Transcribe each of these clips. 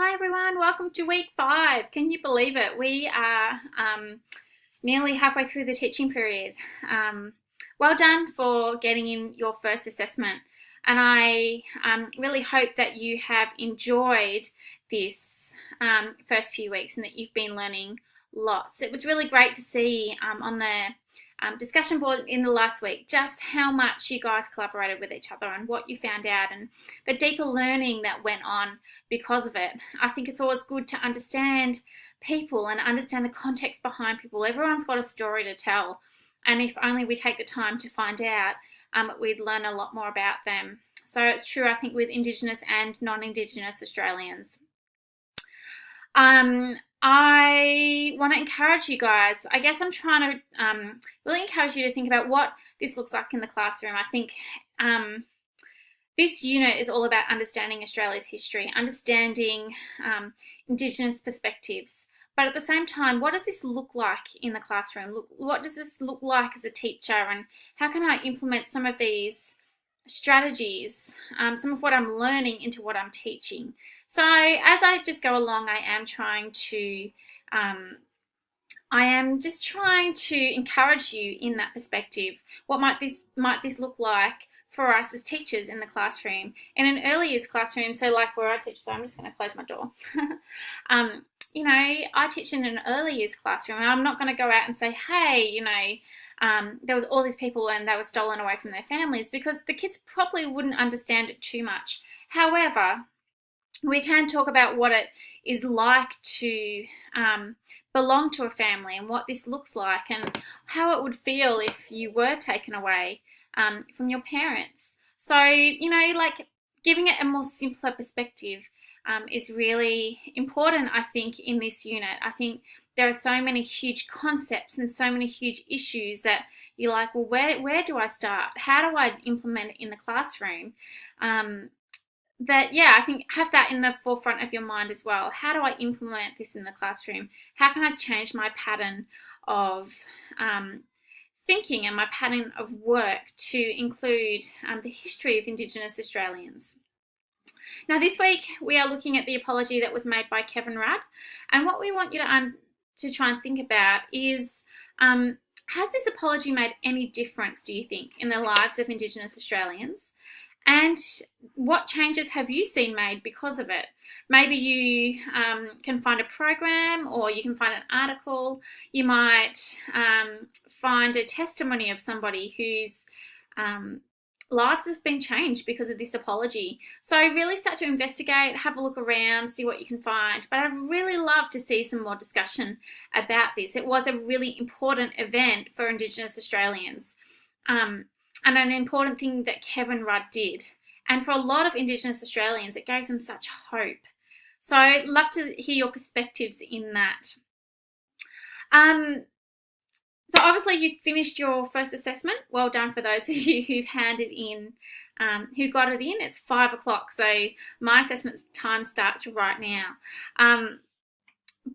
Hi everyone, welcome to week 5. Can you believe it? We are nearly halfway through the teaching period. Well done for getting in your first assessment, and I really hope that you have enjoyed this first few weeks and that you've been learning lots. It was really great to see on the discussion board in the last week just how much you guys collaborated with each other and what you found out and the deeper learning that went on because of it. I think it's always good to understand people and understand the context behind people. Everyone's got a story to tell, and if only we take the time to find out, we'd learn a lot more about them. So it's true, I think, with Indigenous and non-Indigenous Australians. I want to encourage you guys. I guess I'm trying to really encourage you to think about what this looks like in the classroom. I think this unit is all about understanding Australia's history, understanding Indigenous perspectives. But at the same time, what does this look like in the classroom? What does this look like as a teacher, and how can I implement some of these strategies, some of what I'm learning into what I'm teaching? So as I just go along, I am just trying to encourage you in that perspective. What might this look like for us as teachers in the classroom, in an early years classroom? So like where I teach, so I'm just going to close my door. I teach in an early years classroom, and I'm not going to go out and say, hey, there was all these people and they were stolen away from their families, because the kids probably wouldn't understand it too much. However, we can talk about what it is like to belong to a family and what this looks like and how it would feel if you were taken away from your parents. So, like giving it a more simpler perspective is really important, I think, in this unit. I think there are so many huge concepts and so many huge issues that you're like, well, where do I start? How do I implement it in the classroom? I think have that in the forefront of your mind as well. How do I implement this in the classroom? How can I change my pattern of thinking and my pattern of work to include the history of Indigenous Australians? Now, this week we are looking at the apology that was made by Kevin Rudd, and what we want you to try and think about is, has this apology made any difference, do you think, in the lives of Indigenous Australians? And what changes have you seen made because of it? Maybe you can find a program, or you can find an article. You might find a testimony of somebody whose lives have been changed because of this apology. So really start to investigate, have a look around, see what you can find. But I'd really love to see some more discussion about this. It was a really important event for Indigenous Australians. And an important thing that Kevin Rudd did. And for a lot of Indigenous Australians, it gave them such hope. So I'd love to hear your perspectives in that. So obviously you've finished your first assessment. Well done for those of you who've handed in, who got it in. It's 5 o'clock, so my assessment time starts right now.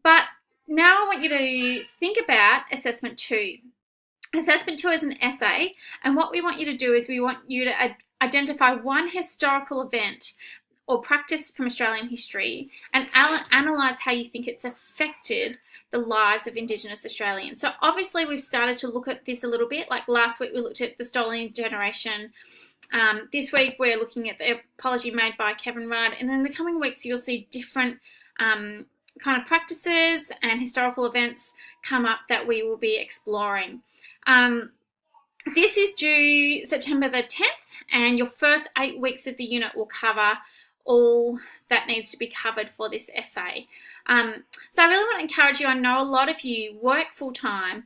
But now I want you to think about assessment 2. Assessment 2 is an essay, and what we want you to do is we want you to identify one historical event or practice from Australian history and analyse how you think it's affected the lives of Indigenous Australians. So obviously we've started to look at this a little bit. Like last week we looked at the stolen generation. This week we're looking at the apology made by Kevin Rudd, and then in the coming weeks you'll see different kind of practices and historical events come up that we will be exploring. This is due September the 10th, and your first 8 weeks of the unit will cover all that needs to be covered for this essay. So I really want to encourage you. I know a lot of you work full-time.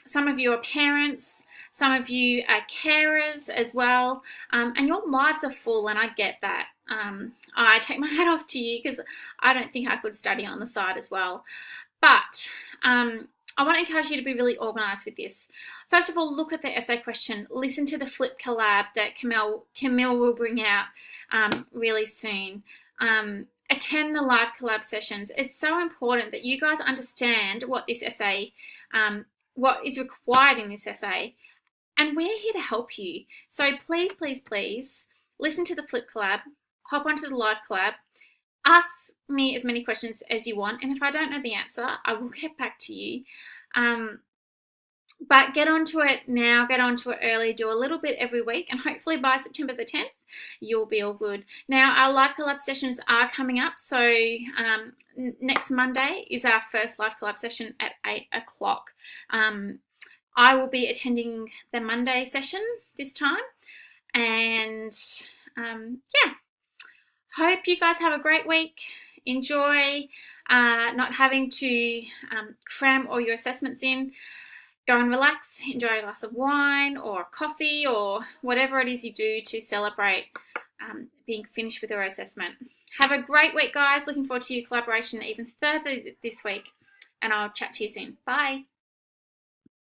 Some of you are parents. Some of you are carers as well. And your lives are full, and I get that. I take my hat off to you because I don't think I could study on the side as well. But I want to encourage you to be really organised with this. First of all, look at the essay question. Listen to the Flip collab that Camille will bring out really soon. Attend the live collab sessions. It's so important that you guys understand what this essay, what is required in this essay, and we're here to help you. So please, please, please listen to the Flip collab, hop onto the live collab, ask me as many questions as you want, and if I don't know the answer, I will get back to you. But get onto it now, get onto it early, do a little bit every week, and hopefully by September the 10th, you'll be all good. Now, our live collab sessions are coming up, so next Monday is our first live collab session at 8 o'clock. I will be attending the Monday session this time, and yeah, hope you guys have a great week. Enjoy not having to cram all your assessments in. Go and relax, enjoy a glass of wine or coffee or whatever it is you do to celebrate being finished with your assessment. Have a great week, guys. Looking forward to your collaboration even further this week, and I'll chat to you soon. Bye.